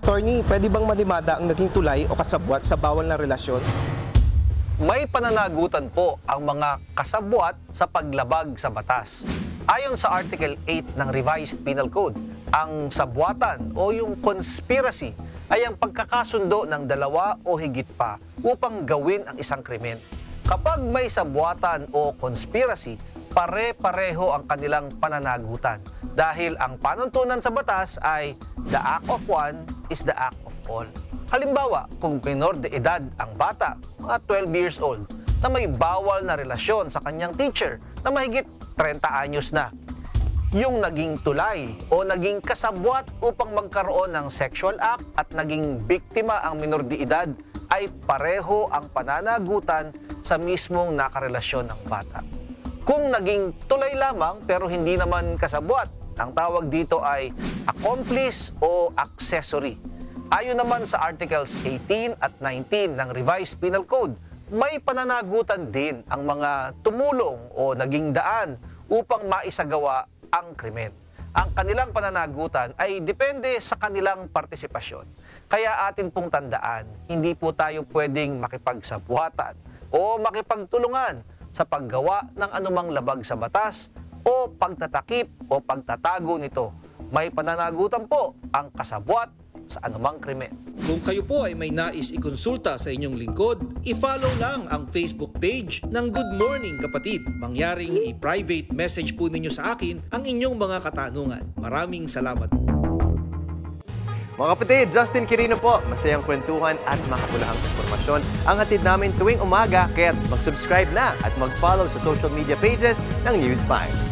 Attorney, pwede bang madimada ang naging tulay o kasabwat sa bawal na relasyon? May pananagutan po ang mga kasabwat sa paglabag sa batas. Ayon sa Article 8 ng Revised Penal Code, ang sabwatan o yung conspiracy ay ang pagkakasundo ng dalawa o higit pa upang gawin ang isang krimen. Kapag may sabwatan o conspiracy, pare-pareho ang kanilang pananagutan dahil ang panuntunan sa batas ay the act of one is the act of all. Halimbawa, kung minor de edad ang bata, mga 12 years old, na may bawal na relasyon sa kanyang teacher na mahigit 30 anyos na. Yung naging tulay o naging kasabwat upang magkaroon ng sexual act at naging biktima ang minor de edad ay pareho ang pananagutan sa mismong nakarelasyon ng bata. Kung naging tulay lamang pero hindi naman kasabwat, ang tawag dito ay accomplice o accessory. Ayon naman sa Articles 18 at 19 ng Revised Penal Code, may pananagutan din ang mga tumulong o naging daan upang maisagawa ang krimen. Ang kanilang pananagutan ay depende sa kanilang partisipasyon. Kaya atin pong tandaan, hindi po tayo pwedeng makipagsabwatan o makipagtulungan sa paggawa ng anumang labag sa batas o pagtatakip o pagtatago nito. May pananagutan po ang kasabwat sa anumang krimen. Kung kayo po ay may nais ikonsulta sa inyong lingkod, i-follow lang ang Facebook page ng Good Morning Kapatid. Mangyaring i-private message po ninyo sa akin ang inyong mga katanungan. Maraming salamat po. Mga kapatid, Justin Quirino po. Masayang kwentuhan at makapulahang informasyon ang hatid namin tuwing umaga. Kaya mag-subscribe na at mag-follow sa social media pages ng News 5.